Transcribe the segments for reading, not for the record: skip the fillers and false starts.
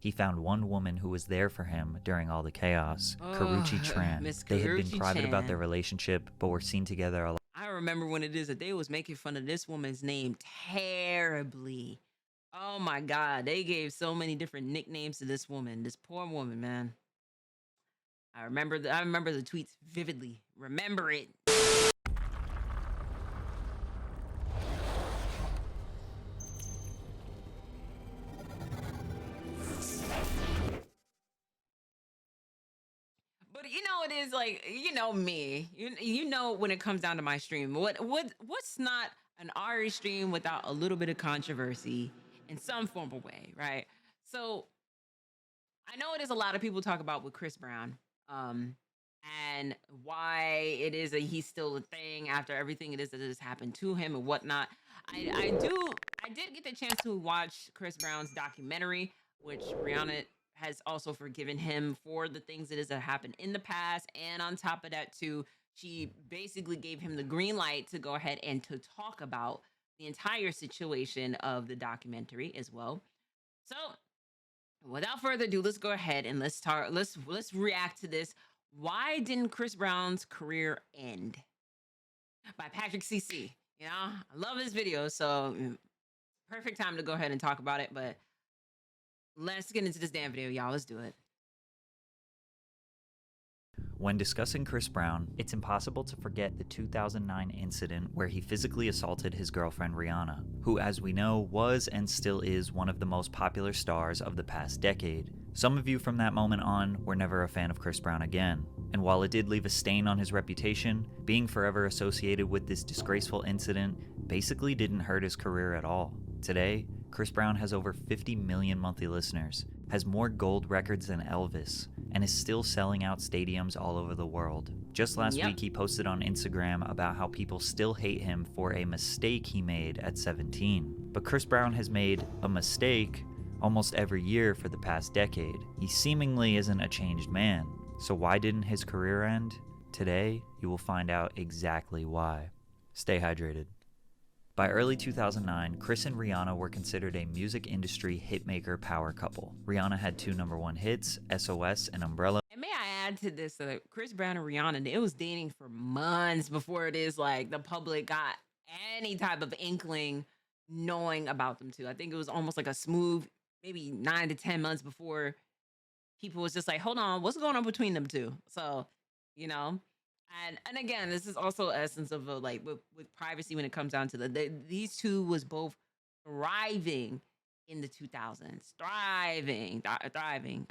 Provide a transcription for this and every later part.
He found one woman who was there for him during all the chaos, Karuchi Tran. Miss They had been Karuchi private about their Chan. relationship, but were seen together a lot. I remember when it is that they was making fun of this woman's name terribly. Oh my God, they gave so many different nicknames to this woman, this poor woman, man. I remember the tweets vividly. Remember it. But you know, it is like, you know me. You know when it comes down to my stream, what's not an Ari stream without a little bit of controversy in some form of way, right? So I know it is a lot of people talk about with Chris Brown, um, and why it is that he's still a thing after everything it is that has happened to him and whatnot. I did get the chance to watch Chris Brown's documentary, which Rihanna has also forgiven him for the things that has happened in the past, and on top of that too, she basically gave him the green light to go ahead and to talk about the entire situation of the documentary as well. So without further ado, let's go ahead and let's talk. Let's react to this. Why didn't Chris Brown's career end? By Patrick CC. You know, I love his video, so perfect time to go ahead and talk about it. But let's get into this damn video, y'all. Let's do it. When discussing Chris Brown, it's impossible to forget the 2009 incident where he physically assaulted his girlfriend Rihanna, who, as we know, was and still is one of the most popular stars of the past decade. Some of you from that moment on were never a fan of Chris Brown again, and while it did leave a stain on his reputation, being forever associated with this disgraceful incident basically didn't hurt his career at all. Today, Chris Brown has over 50 million monthly listeners, has more gold records than Elvis, and is still selling out stadiums all over the world. Just last week, he posted on Instagram about how people still hate him for a mistake he made at 17. But Chris Brown has made a mistake almost every year for the past decade. He seemingly isn't a changed man. So why didn't his career end? Today, you will find out exactly why. Stay hydrated. By early 2009, Chris and Rihanna were considered a music industry hitmaker power couple. Rihanna had 2 #1 hits, SOS and Umbrella. And may I add to this, Chris Brown and Rihanna, it was dating for months before it is like the public got any type of inkling knowing about them two. I think it was almost like a smooth, maybe 9 to 10 months before people was just like, hold on, what's going on between them two? So, you know, and again, this is also essence of like with privacy when it comes down to these two was both thriving in the 2000s, thriving.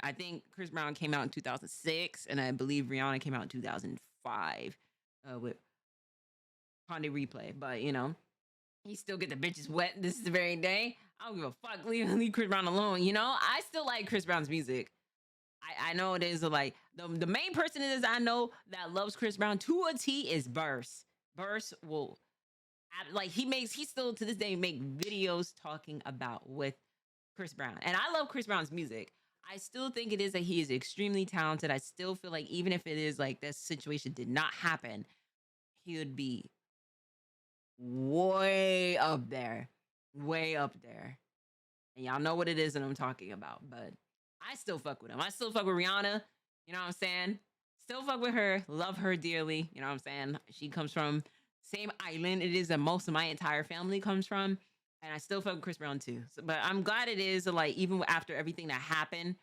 I think Chris Brown came out in 2006, and I believe Rihanna came out in 2005 with Conde Replay. But you know, he still get the bitches wet. This is the very day. I don't give a fuck. Leave Chris Brown alone. You know, I still like Chris Brown's music. I know it is like the main person is I know that loves Chris Brown to a T is Burst. Burst will like he still to this day make videos talking about with Chris Brown. And I love Chris Brown's music. I still think it is that he is extremely talented. I still feel like even if it is like this situation did not happen, he would be way up there. Way up there. And y'all know what it is that I'm talking about, but I still fuck with him. I still fuck with Rihanna. You know what I'm saying? Still fuck with her. Love her dearly. You know what I'm saying? She comes from same island it is that most of my entire family comes from. And I still fuck with Chris Brown too. So, but I'm glad it is like even after everything that happened,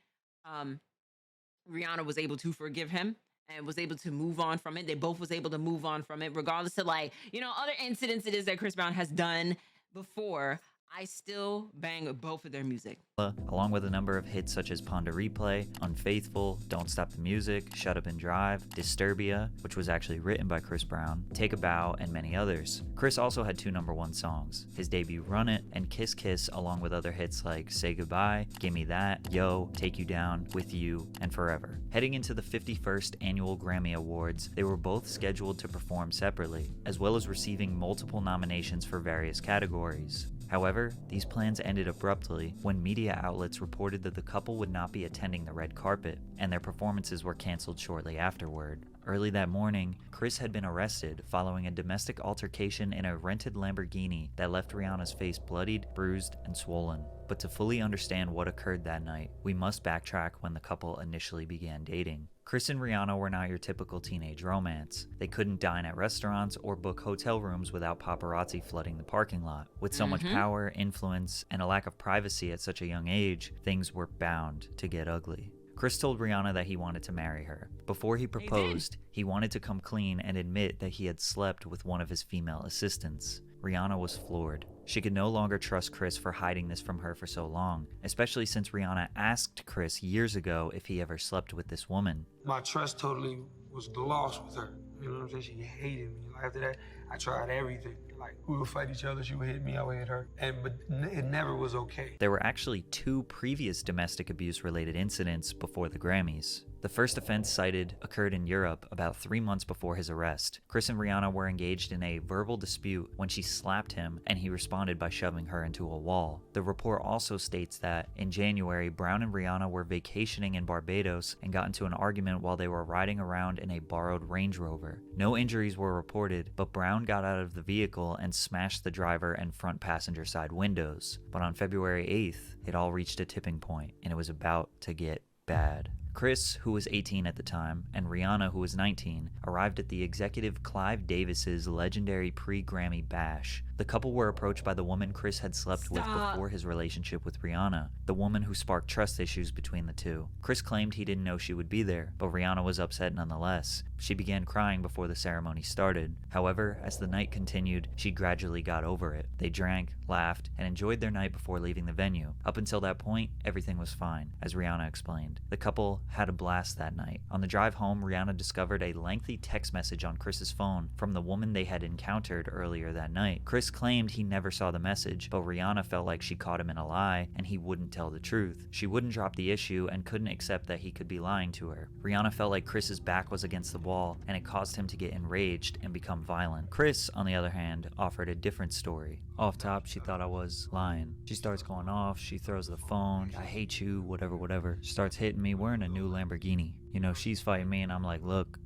Rihanna was able to forgive him and was able to move on from it. They both was able to move on from it, regardless of like, you know, other incidents it is that Chris Brown has done before. I still bang with both of their music. Along with a number of hits such as Ponda Replay, Unfaithful, Don't Stop the Music, Shut Up and Drive, Disturbia, which was actually written by Chris Brown, Take a Bow, and many others. Chris also had 2 #1 songs, his debut Run It and Kiss Kiss, along with other hits like Say Goodbye, Gimme That, Yo, Take You Down, With You, and Forever. Heading into the 51st Annual Grammy Awards, they were both scheduled to perform separately, as well as receiving multiple nominations for various categories. However, these plans ended abruptly when media outlets reported that the couple would not be attending the red carpet, and their performances were canceled shortly afterward. Early that morning, Chris had been arrested following a domestic altercation in a rented Lamborghini that left Rihanna's face bloodied, bruised, and swollen. But to fully understand what occurred that night, we must backtrack when the couple initially began dating. Chris and Rihanna were not your typical teenage romance. They couldn't dine at restaurants or book hotel rooms without paparazzi flooding the parking lot. With so much power, influence, and a lack of privacy at such a young age, things were bound to get ugly. Chris told Rihanna that he wanted to marry her. Before he proposed, he wanted to come clean and admit that he had slept with one of his female assistants. Rihanna was floored. She could no longer trust Chris for hiding this from her for so long, especially since Rihanna asked Chris years ago if he ever slept with this woman. My trust totally was lost with her. You know what I'm saying? She hated me. After that, I tried everything. Like, we would fight each other. She would hit me, I would hit her. But it never was okay. There were actually 2 previous domestic abuse-related incidents before the Grammys. The first offense cited occurred in Europe about 3 months before his arrest. Chris and Rihanna were engaged in a verbal dispute when she slapped him, and he responded by shoving her into a wall. The report also states that in January, Brown and Rihanna were vacationing in Barbados and got into an argument while they were riding around in a borrowed Range Rover. No injuries were reported, but Brown got out of the vehicle and smashed the driver and front passenger side windows. But on February 8th, it all reached a tipping point, and it was about to get bad. Chris, who was 18 at the time, and Rihanna, who was 19, arrived at the executive Clive Davis's legendary pre-Grammy bash. The couple were approached by the woman Chris had slept with before his relationship with Rihanna, the woman who sparked trust issues between the two. Chris claimed he didn't know she would be there, but Rihanna was upset nonetheless. She began crying before the ceremony started. However, as the night continued, she gradually got over it. They drank, laughed, and enjoyed their night before leaving the venue. Up until that point, everything was fine, as Rihanna explained. The couple had a blast that night. On the drive home, Rihanna discovered a lengthy text message on Chris's phone from the woman they had encountered earlier that night. Chris claimed he never saw the message, but Rihanna felt like she caught him in a lie and he wouldn't tell the truth. She wouldn't drop the issue and couldn't accept that he could be lying to her. Rihanna felt like Chris's back was against the wall and it caused him to get enraged and become violent. Chris, on the other hand, offered a different story. Off top, she thought I was lying. She starts going off, she throws the phone, I hate you, whatever. She starts hitting me. We're in a new Lamborghini. You know, she's fighting me and I'm like, look,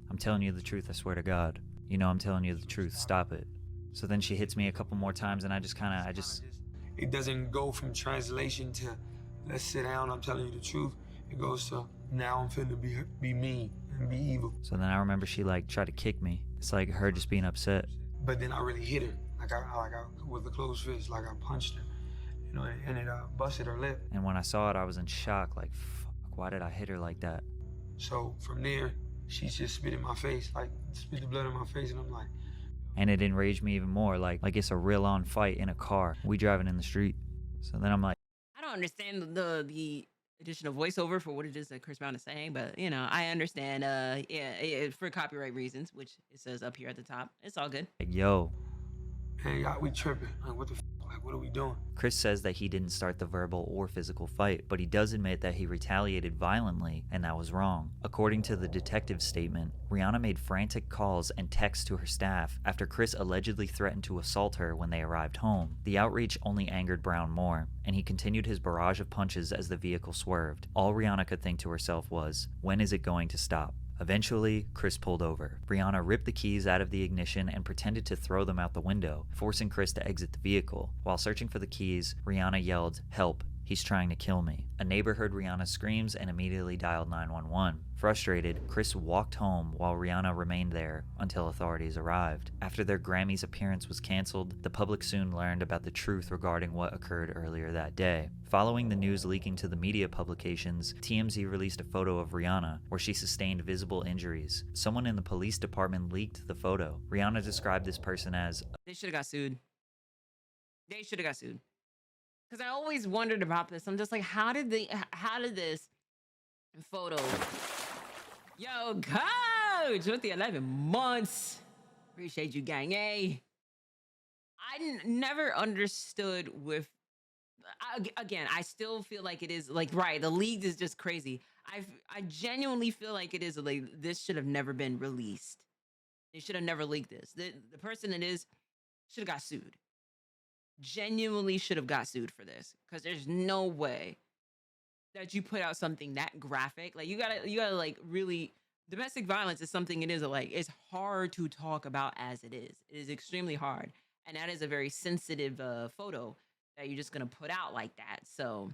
I'm telling you the truth, I swear to God. You know I'm telling you the truth, stop it. So then she hits me a couple more times and I just It doesn't go from translation to, let's sit down, I'm telling you the truth. It goes to, now I'm finna be mean and be evil. So then I remember she like tried to kick me. It's like her just being upset. But then I really hit her. Like I with a closed fist, like I punched her, you know, and it busted her lip. And when I saw it, I was in shock, like, fuck, why did I hit her like that? So from there, she just spit in my face, like spit the blood in my face, and I'm like. And it enraged me even more, like it's a real on fight in a car. We driving in the street. So then I'm like, I don't understand the additional voiceover for what it is that Chris Brown is saying, but you know, I understand. For copyright reasons, which it says up here at the top. It's all good. yo. Hey, y'all, we tripping. Like, what the like, what are we doing? Chris says that he didn't start the verbal or physical fight, but he does admit that he retaliated violently, and that was wrong. According to the detective's statement, Rihanna made frantic calls and texts to her staff after Chris allegedly threatened to assault her when they arrived home. The outrage only angered Brown more, and he continued his barrage of punches as the vehicle swerved. All Rihanna could think to herself was, when is it going to stop? Eventually, Chris pulled over. Rihanna ripped the keys out of the ignition and pretended to throw them out the window, forcing Chris to exit the vehicle. While searching for the keys, Rihanna yelled, "Help, he's trying to kill me." A neighbor heard Rihanna's screams and immediately dialed 911. Frustrated, Chris walked home while Rihanna remained there until authorities arrived. After their Grammys appearance was canceled, the public soon learned about the truth regarding what occurred earlier that day. Following the news leaking to the media publications, TMZ released a photo of Rihanna where she sustained visible injuries. Someone in the police department leaked the photo. Rihanna described this person as, They should have got sued. They should have got sued. Because I always wondered about this. I'm just like, how did this photo? Yo, coach, with the 11 months. Appreciate you, gang A. Never understood with. Again, I still feel like it is like right. The league is just crazy. I genuinely feel like it is like this should have never been released. They should have never leaked this. The person it is should have got sued. Genuinely should have got sued for this because there's no way that you put out something that graphic. Like you gotta like really domestic violence is something, it is like it's hard to talk about as it is. It is extremely hard. And that is a very sensitive photo that you're just gonna put out like that. So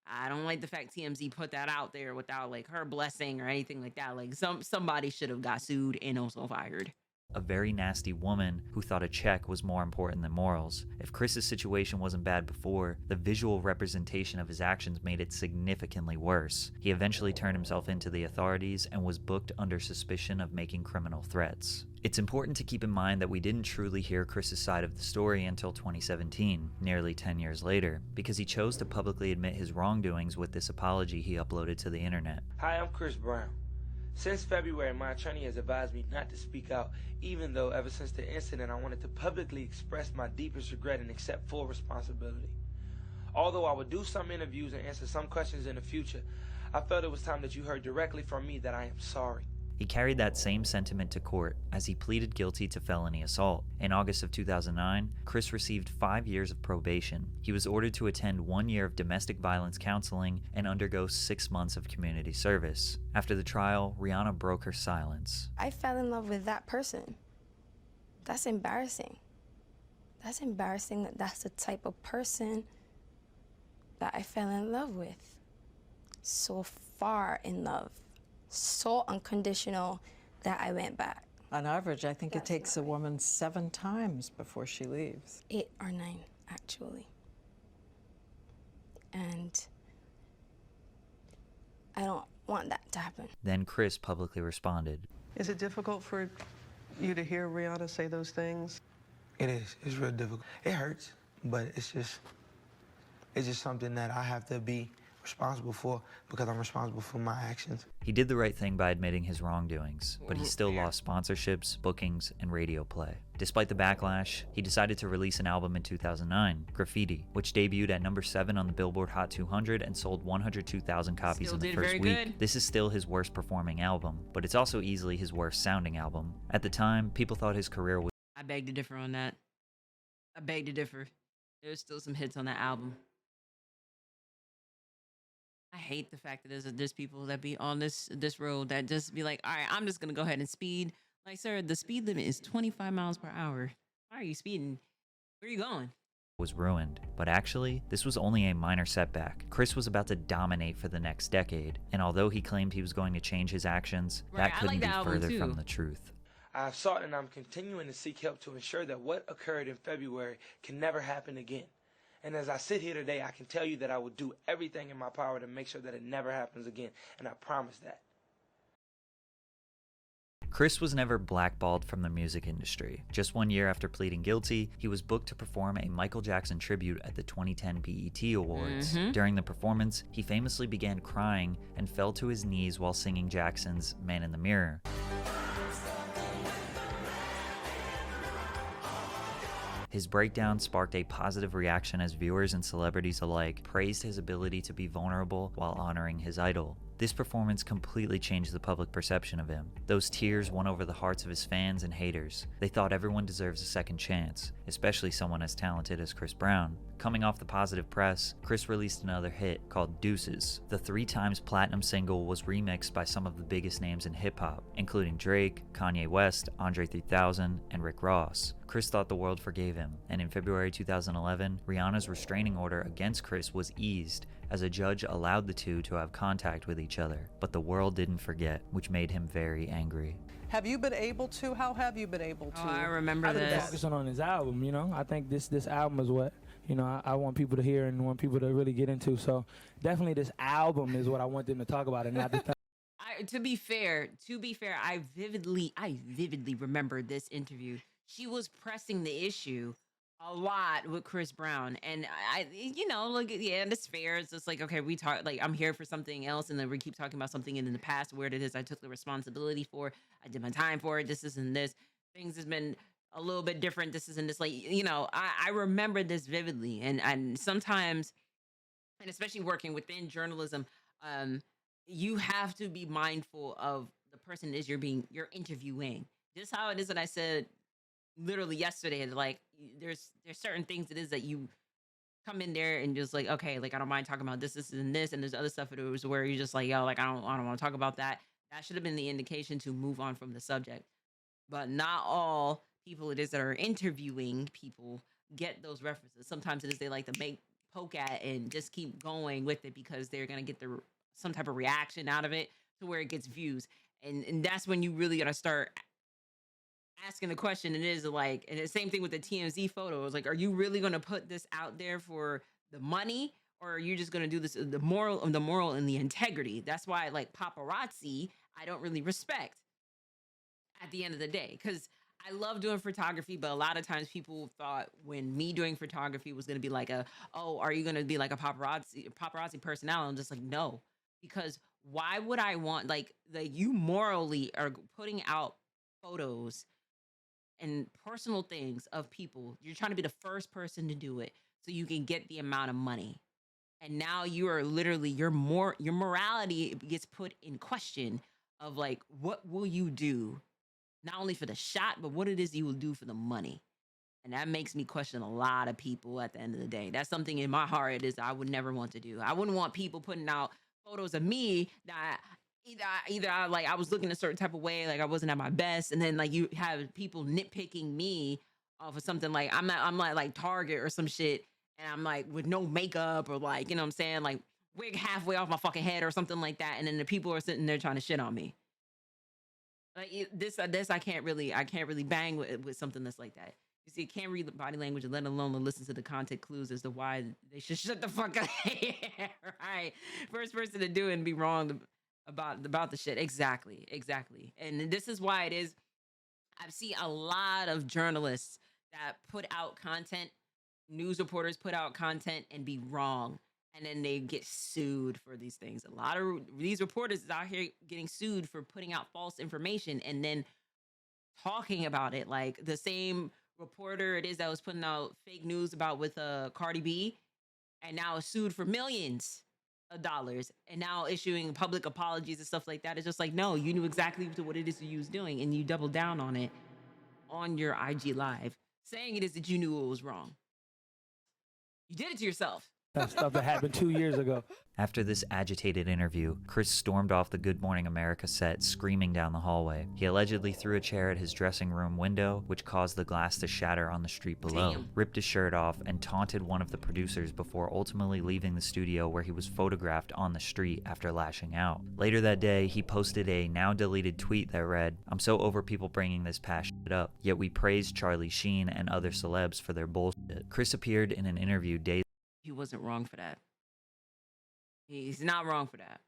I don't like the fact TMZ put that out there without like her blessing or anything like that. Like somebody should have got sued and also fired. A very nasty woman who thought a check was more important than morals. If Chris's situation wasn't bad before, the visual representation of his actions made it significantly worse. He eventually turned himself into the authorities and was booked under suspicion of making criminal threats. It's important to keep in mind that we didn't truly hear Chris's side of the story until 2017, nearly 10 years later, because he chose to publicly admit his wrongdoings with this apology he uploaded to the internet. Hi, I'm Chris Brown. Since February, my attorney has advised me not to speak out, even though ever since the incident I wanted to publicly express my deepest regret and accept full responsibility. Although I would do some interviews and answer some questions in the future, I felt it was time that you heard directly from me that I am sorry. He carried that same sentiment to court as he pleaded guilty to felony assault. In August of 2009, Chris received 5 years of probation. He was ordered to attend 1 year of domestic violence counseling and undergo 6 months of community service. After the trial, Rihanna broke her silence. I fell in love with that person. That's embarrassing. That's embarrassing that that's the type of person that I fell in love with. So far in love. So unconditional that I went back. On average, I think it That's takes a not right. woman 7 times before she leaves. 8 or 9, actually. And I don't want that to happen. Then Chris publicly responded. Is it difficult for you to hear Rihanna say those things? It is. It's real difficult. It hurts, but it's just something that I have to be responsible for because I'm responsible for my actions. He did the right thing by admitting his wrongdoings, but he still Fair. lost sponsorships, bookings, and radio play. Despite the backlash, he decided to release an album in 2009, Graffiti, which debuted at number 7 on the Billboard Hot 200 and sold 102,000 copies Still in the did first very week. good. This is still his worst performing album, but it's also easily his worst sounding album. At the time, people thought his career was I beg to differ on that. I beg to differ. There's still some hits on that album. I hate the fact that there's people that be on this road that just be like, all right, I'm just gonna go ahead and speed. Like, sir, the speed limit is 25 miles per hour. Why are you speeding? Where are you going? ruined. But actually, this was only a minor setback. Chris was about to dominate for the next decade, and although he claimed he was going to change his actions, Right, that I couldn't like the be album further too. from the truth. I have sought and I'm continuing to seek help to ensure that what occurred in February can never happen again. And as I sit here today, I can tell you that I will do everything in my power to make sure that it never happens again, and I promise that. Chris was never blackballed from the music industry. Just 1 year after pleading guilty, he was booked to perform a Michael Jackson tribute at the 2010 BET Awards. During the performance, he famously began crying and fell to his knees while singing Jackson's Man in the Mirror. His breakdown sparked a positive reaction as viewers and celebrities alike praised his ability to be vulnerable while honoring his idol. This performance completely changed the public perception of him. Those tears won over the hearts of his fans and haters. They thought everyone deserves a second chance, especially someone as talented as Chris Brown. Coming off the positive press, Chris released another hit called Deuces. The 3 times platinum single was remixed by some of the biggest names in hip-hop, including Drake, Kanye West, Andre 3000, and Rick Ross. Chris thought the world forgave him, and in February 2011, Rihanna's restraining order against Chris was eased as a judge allowed the two to have contact with each other. But the world didn't forget, which made him very angry. Have you been able to? How have you been able to? Oh, I remember I've been this. focusing on his album, you know. I think this album is what, you know, I want people to hear and want people to really get into. So definitely this album is what I want them to talk about and not the To be fair, I vividly remember this interview. She was pressing the issue a lot with Chris Brown, and I you know, look, yeah, that's fair. It's just like, okay, we talk, like, I'm here for something else, and then we keep talking about something in the past where it is I took the responsibility for, I did my time for it, this isn't this, things has been a little bit different, this isn't this, like, you know, I remember this vividly, and sometimes, and especially working within journalism, you have to be mindful of the person is you're interviewing. Just how it is that I said literally yesterday, like, there's certain things it is that you come in there and just like, okay, like, I don't mind talking about this and this, and there's other stuff that it was where you're just like, yo, like, I don't want to talk about that. That should have been the indication to move on from the subject. But not all people it is that are interviewing people get those references. Sometimes it is they like to poke at and just keep going with it because they're gonna get some type of reaction out of it to where it gets views. And that's when you really gotta start asking the question. And it is like, and the same thing with the TMZ photos. Like, are you really gonna put this out there for the money? Or are you just gonna do this the moral and the integrity? That's why like paparazzi, I don't really respect at the end of the day, because I love doing photography, but a lot of times people thought when me doing photography was going to be like oh, are you going to be like a paparazzi personality? I'm just like, no, because why would I want like you morally are putting out photos and personal things of people. You're trying to be the first person to do it so you can get the amount of money. And now you are literally your morality gets put in question of like, what will you do? Not only for the shot, but what it is you will do for the money. And that makes me question a lot of people at the end of the day. That's something in my heart it is I would never want to do. I wouldn't want people putting out photos of me that either I was looking a certain type of way, like I wasn't at my best, and then like you have people nitpicking me off of something like I'm like Target or some shit, and I'm like with no makeup or like, you know what I'm saying, like wig halfway off my fucking head or something like that, and then the people are sitting there trying to shit on me. Like this I can't really bang with something that's like that. You see, can't read the body language, let alone listen to the content clues as to why they should shut the fuck up. Right, first person to do it and be wrong about the shit. Exactly. And this is why it is. I've seen a lot of journalists that put out content, news reporters put out content and be wrong. And then they get sued for these things. A lot of these reporters is out here getting sued for putting out false information and then talking about it. Like the same reporter it is that was putting out fake news about with Cardi B and now is sued for millions of dollars and now issuing public apologies and stuff like that. It's just like, no, you knew exactly what it is you was doing and you doubled down on it on your IG live, saying it is that you knew it was wrong. You did it to yourself. That stuff that happened 2 years ago. After this agitated interview, Chris stormed off the Good Morning America set, screaming down the hallway. He allegedly threw a chair at his dressing room window, which caused the glass to shatter on the street below, ripped his shirt off, and taunted one of the producers before ultimately leaving the studio where he was photographed on the street after lashing out. Later that day, he posted a now-deleted tweet that read, "I'm so over people bringing this past shit up, yet we praise Charlie Sheen and other celebs for their bullshit." Chris appeared in an interview days He wasn't wrong for that. He's not wrong for that.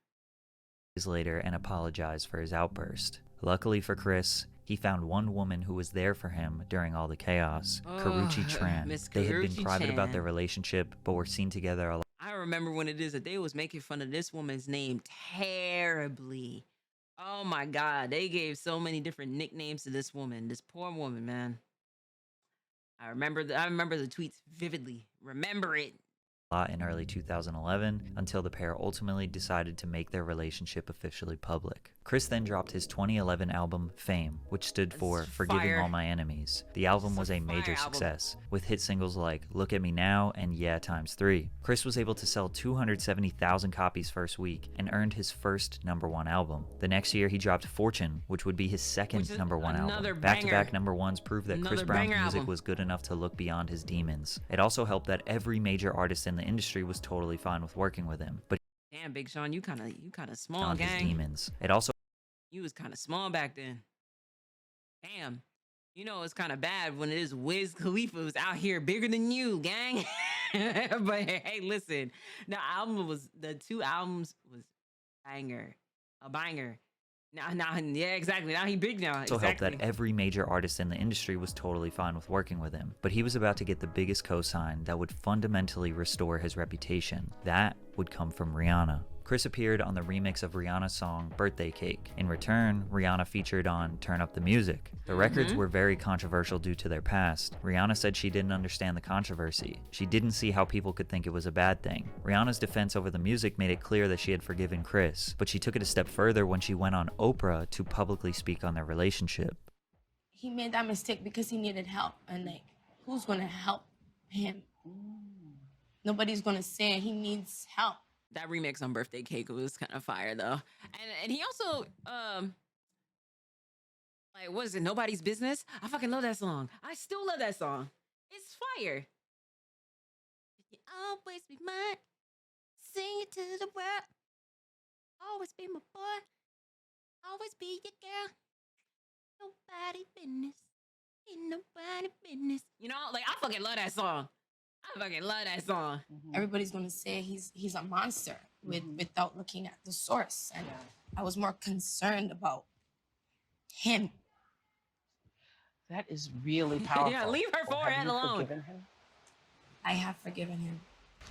later and apologized for his outburst. Luckily for Chris, he found one woman who was there for him during all the chaos, Karuchi Tran. Miss They had been Karuchi private about their Tran. relationship, but were seen together a lot. I remember when it is that they was making fun of this woman's name terribly. Oh my God. They gave so many different nicknames to this woman, this poor woman, man. I remember the tweets vividly. Remember it. In early 2011 until the pair ultimately decided to make their relationship officially public. Chris then dropped his 2011 album Fame, which stood for It's Forgiving fire. All My Enemies. The album It's a was a major fire album. success, with hit singles like Look at Me Now and Yeah x3. Chris was able to sell 270,000 copies first week and earned his first #1 album. The next year he dropped Fortune, which would be his second Which is #1 another album. Back-to-back banger. #1s proved that Chris Another Brown's banger music album. was good enough to look beyond his demons. It also helped that every major artist in the industry was totally fine with working with him, but Damn, Big Sean, you kind of small, beyond his gang. demons. It also You was kind of small back then. Damn. You know it's kind of bad when it is Wiz Khalifa was out here bigger than you, gang. But hey, listen, the two albums was a banger. Now, yeah, exactly. Now he big now. also helped that every major artist in the industry was totally fine with working with him. But he was about to get the biggest cosign that would fundamentally restore his reputation. That would come from Rihanna. Chris appeared on the remix of Rihanna's song Birthday Cake. In return, Rihanna featured on Turn Up the Music. The records were very controversial due to their past. Rihanna said she didn't understand the controversy. She didn't see how people could think it was a bad thing. Rihanna's defense over the music made it clear that she had forgiven Chris, but she took it a step further when she went on Oprah to publicly speak on their relationship. He made that mistake because he needed help, and like, who's gonna help him? Nobody's gonna say he needs help. That remix on Birthday Cake was kind of fire though. And he also like, what is it? Nobody's Business. I fucking love that song. I still love that song. It's fire. You always be mine. Sing it to the world. Always be my boy. Always be your girl. Nobody business. Ain't nobody business. You know, like I fucking love that song. I fucking love that song. Everybody's gonna say he's a monster without looking at the source. And I was more concerned about him. That is really powerful. Yeah, leave her Well, have forehead you alone. forgiven him? I have forgiven him.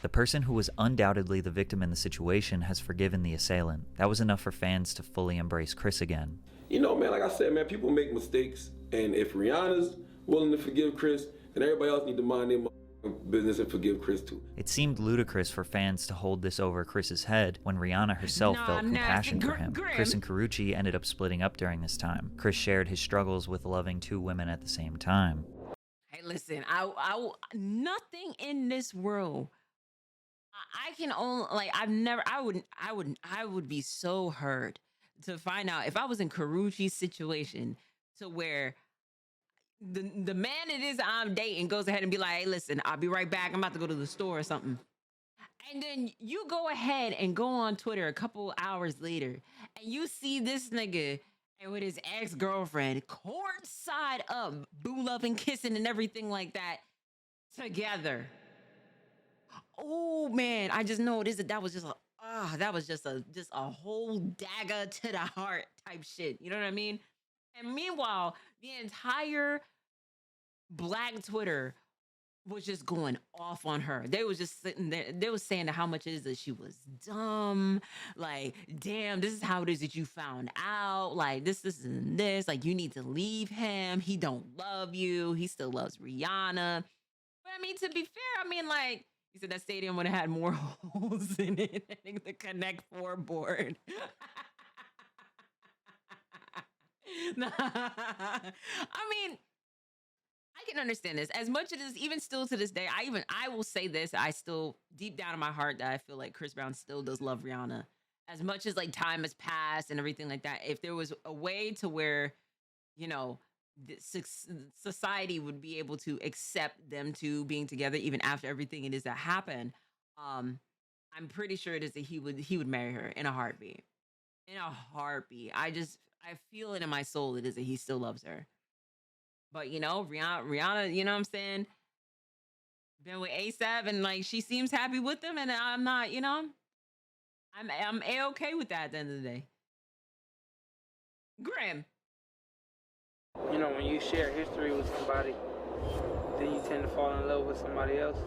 The person who was undoubtedly the victim in the situation has forgiven the assailant. That was enough for fans to fully embrace Chris again. You know, man, like I said, man, people make mistakes, and if Rihanna's willing to forgive Chris, then everybody else need to mind their business and forgive Chris too. It seemed ludicrous for fans to hold this over Chris's head when Rihanna herself felt compassion for him. Chris and Karrueche ended up splitting up during this time. Chris shared his struggles with loving two women at the same time. Hey, listen, I nothing in this world. I can only like I would be so hurt to find out if I was in Karrueche's situation to where the man it is I'm dating goes ahead and be like, hey, listen, I'll be right back. I'm about to go to the store or something. And then you go ahead and go on Twitter a couple hours later and you see this nigga and with his ex-girlfriend courtside up, boo loving, kissing and everything like that together. Oh man, I just know that was just a whole dagger to the heart type shit. You know what I mean? And meanwhile, the entire Black Twitter was just going off on her. They was just sitting there. They was saying how much it is that she was dumb. Like, damn, this is how it is that you found out. Like, this and this. Like, you need to leave him. He don't love you. He still loves Rihanna. But I mean, to be fair, I mean, like, you said that stadium would have had more holes in it than the Connect Four board. I mean, I can understand this. As much as even still to this day, I will say this. I still, deep down in my heart, that I feel like Chris Brown still does love Rihanna. As much as like time has passed and everything like that, if there was a way to where, you know, society would be able to accept them two being together even after everything it is that happened, I'm pretty sure it is that he would marry her in a heartbeat. In a heartbeat. I feel it in my soul it is that he still loves her. But you know, Rihanna, you know what I'm saying? Been with ASAP and like she seems happy with him, and I'm not, you know, I'm A-okay with that at the end of the day. Grim. You know, when you share history with somebody, then you tend to fall in love with somebody else.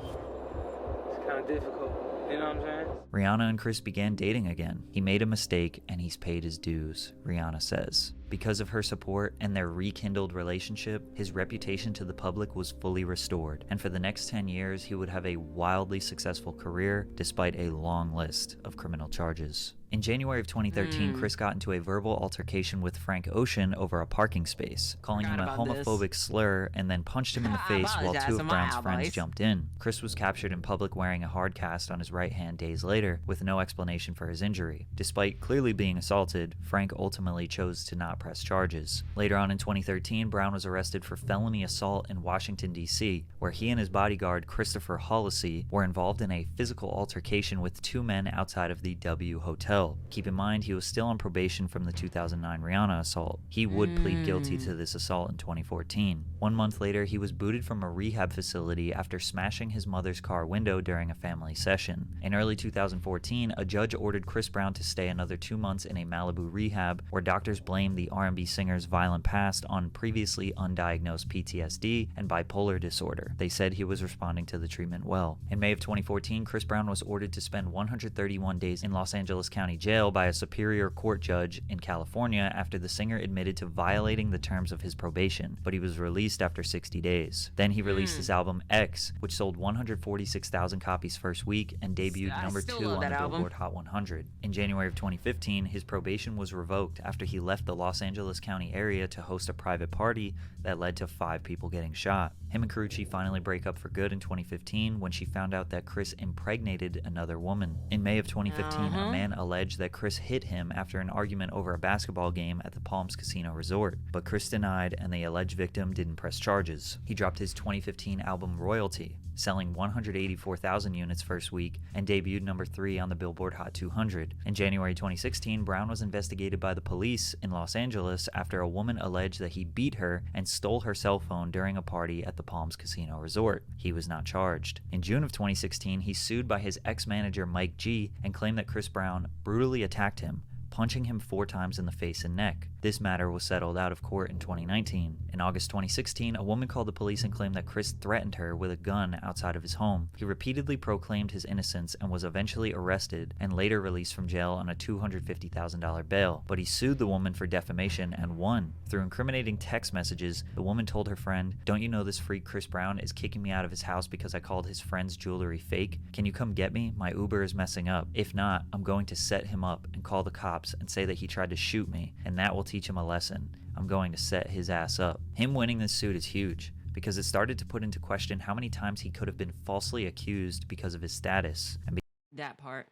It's kind of difficult. You know what I'm saying? Rihanna and Chris began dating again. He made a mistake and he's paid his dues, Rihanna says. Because of her support and their rekindled relationship, his reputation to the public was fully restored, and for the next 10 years, he would have a wildly successful career despite a long list of criminal charges. In January of 2013, Chris got into a verbal altercation with Frank Ocean over a parking space, calling him a homophobic slur, and then punched him in the face while two of Brown's friends jumped in. Chris was captured in public wearing a hard cast on his right hand days later, with no explanation for his injury. Despite clearly being assaulted, Frank ultimately chose to not press charges. Later on in 2013, Brown was arrested for felony assault in Washington, D.C., where he and his bodyguard, Christopher Hollisey, were involved in a physical altercation with two men outside of the W Hotel. Keep in mind, he was still on probation from the 2009 Rihanna assault. He would plead guilty to this assault in 2014. 1 month later, he was booted from a rehab facility after smashing his mother's car window during a family session. In early 2014, a judge ordered Chris Brown to stay another 2 months in a Malibu rehab, where doctors blamed the R&B singer's violent past on previously undiagnosed PTSD and bipolar disorder. They said he was responding to the treatment well. In May of 2014, Chris Brown was ordered to spend 131 days in Los Angeles County Jail by a superior court judge in California after the singer admitted to violating the terms of his probation, but he was released after 60 days. Then he released his album X, which sold 146,000 copies first week and debuted number 2 on the Billboard Hot 100. In January of 2015, his probation was revoked after he left the Los Los Angeles County area to host a private party that led to 5 people getting shot. Him and Carucci finally break up for good in 2015 when she found out that Chris impregnated another woman. In May of 2015, a man alleged that Chris hit him after an argument over a basketball game at the Palms Casino Resort, but Chris denied and the alleged victim didn't press charges. He dropped his 2015 album Royalty, selling 184,000 units first week, and debuted number 3 on the Billboard Hot 200. In January 2016, Brown was investigated by the police in Los Angeles after a woman alleged that he beat her and stole her cell phone during a party at the Palms Casino Resort. He was not charged. In June of 2016, he's sued by his ex-manager Mike G and claimed that Chris Brown brutally attacked him, punching him 4 times in the face and neck. This matter was settled out of court in 2019. In August 2016, a woman called the police and claimed that Chris threatened her with a gun outside of his home. He repeatedly proclaimed his innocence and was eventually arrested and later released from jail on a $250,000 bail. But he sued the woman for defamation and won. Through incriminating text messages, the woman told her friend, "Don't you know this freak Chris Brown is kicking me out of his house because I called his friend's jewelry fake? Can you come get me? My Uber is messing up. If not, I'm going to set him up and call the cops and say that he tried to shoot me, and that will teach him a lesson. I'm going to set his ass up." Him winning this suit is huge because it started to put into question how many times he could have been falsely accused because of his status. And That part.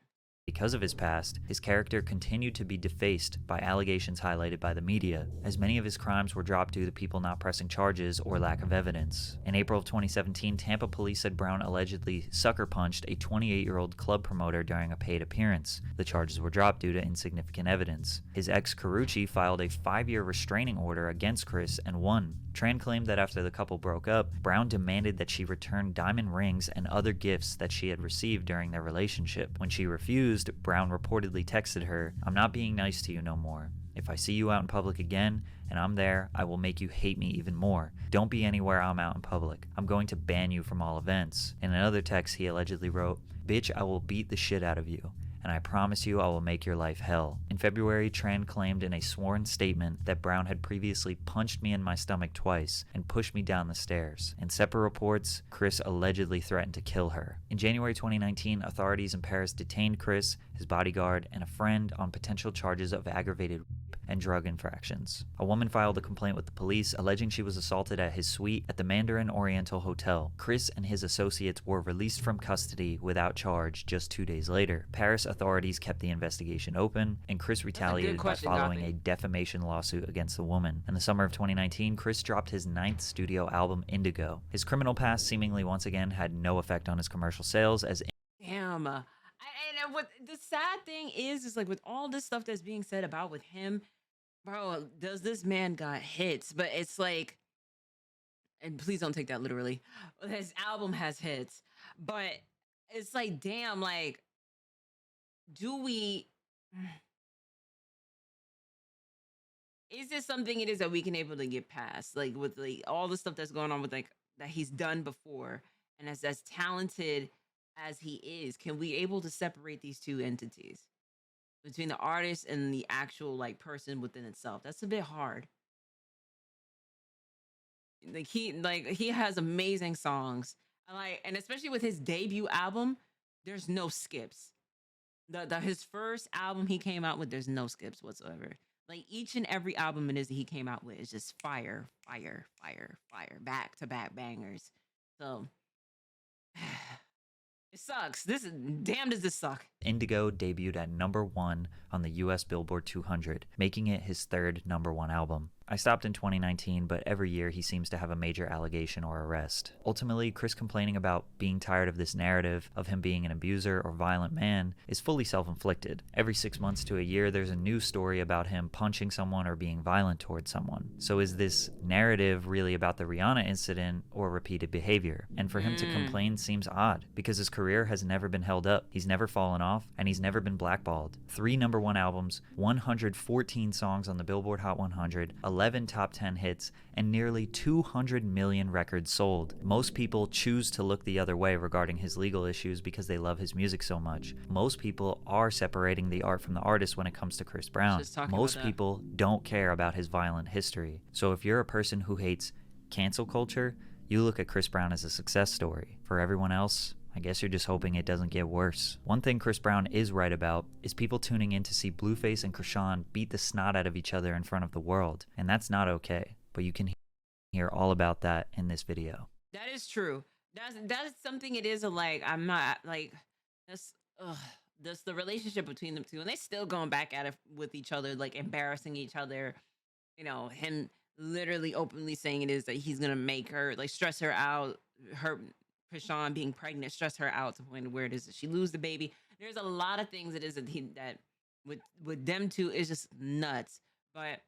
because of his past, his character continued to be defaced by allegations highlighted by the media, as many of his crimes were dropped due to people not pressing charges or lack of evidence. In April of 2017, Tampa police said Brown allegedly sucker punched a 28-year-old club promoter during a paid appearance. The charges were dropped due to insignificant evidence. His ex Carucci filed a 5-year restraining order against Chris and won. Tran claimed that after the couple broke up, Brown demanded that she return diamond rings and other gifts that she had received during their relationship. When she refused, Brown reportedly texted her, "I'm not being nice to you no more. If I see you out in public again and I'm there, I will make you hate me even more. Don't be anywhere I'm out in public. I'm going to ban you from all events." In another text, he allegedly wrote, "Bitch, I will beat the shit out of you, and I promise you I will make your life hell." In February, Tran claimed in a sworn statement that Brown had previously punched me in my stomach twice and pushed me down the stairs. In separate reports, Chris allegedly threatened to kill her. In January 2019, authorities in Paris detained Chris, his bodyguard, and a friend on potential charges of aggravated rape and drug infractions. A woman filed a complaint with the police alleging she was assaulted at his suite at the Mandarin Oriental Hotel. Chris and his associates were released from custody without charge just 2 days later. Paris authorities kept the investigation open, and Chris retaliated by following a defamation lawsuit against the woman. In the summer of 2019, Chris dropped his 9th studio album, Indigo. His criminal past seemingly once again had no effect on his commercial sales, as Damn. And what the sad thing is like with all this stuff that's being said about with him, bro, does this man got hits? But it's like, and please don't take that literally, his album has hits, but it's like, damn, like, do we, is this something it is that we can able to get past, like with like all the stuff that's going on with like that he's done before, and as talented as he is, can we able to separate these two entities between the artist and the actual like person within itself? That's a bit hard. Like he has amazing songs, and especially with his debut album, there's no skips. His first album he came out with, there's no skips whatsoever. Like each and every album it is that he came out with is just fire, fire, fire, fire, back to back bangers. So it sucks. Damn, does this suck? Indigo debuted at number 1 on the US Billboard 200, making it his 3rd number 1 album. I stopped in 2019, but every year he seems to have a major allegation or arrest. Ultimately, Chris complaining about being tired of this narrative of him being an abuser or violent man is fully self-inflicted. Every 6 months to a year, there's a new story about him punching someone or being violent towards someone. So is this narrative really about the Rihanna incident or repeated behavior? And for him to complain seems odd, because his career has never been held up. He's never fallen off, and he's never been blackballed. 3 number 1 albums, 114 songs on the Billboard Hot 100, 11 top 10 hits, and nearly 200 million records sold. Most people choose to look the other way regarding his legal issues because they love his music so much. Most people are separating the art from the artist when it comes to Chris Brown. Most people don't care about his violent history. So if you're a person who hates cancel culture, you look at Chris Brown as a success story. For everyone else, I guess you're just hoping it doesn't get worse. One thing Chris Brown is right about is people tuning in to see Blueface and Krishan beat the snot out of each other in front of the world, and that's not okay. But you can hear all about that in this video. That is true. That's something it is like, I'm not like, that's the relationship between them two, and they still going back at it with each other, like embarrassing each other. You know, him literally openly saying it is that he's gonna make her like stress her out. Her Krishan being pregnant stress her out to the point where it is that she lose the baby. There's a lot of things it is that that with them two is just nuts. But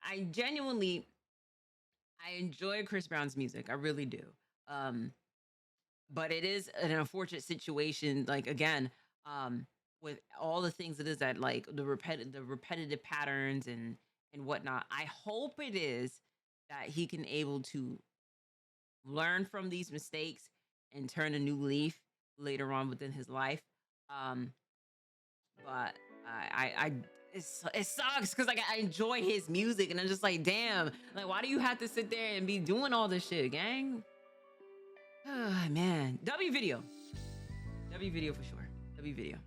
I genuinely enjoy Chris Brown's music. I really do. But it is an unfortunate situation. Like again, with all the things it is that like the repetitive patterns and whatnot. I hope it is that he can able to learn from these mistakes and turn a new leaf later on within his life. But it sucks because like I enjoy his music and I'm just like, damn, like why do you have to sit there and be doing all this shit, gang? Oh, man. W video for sure. W video.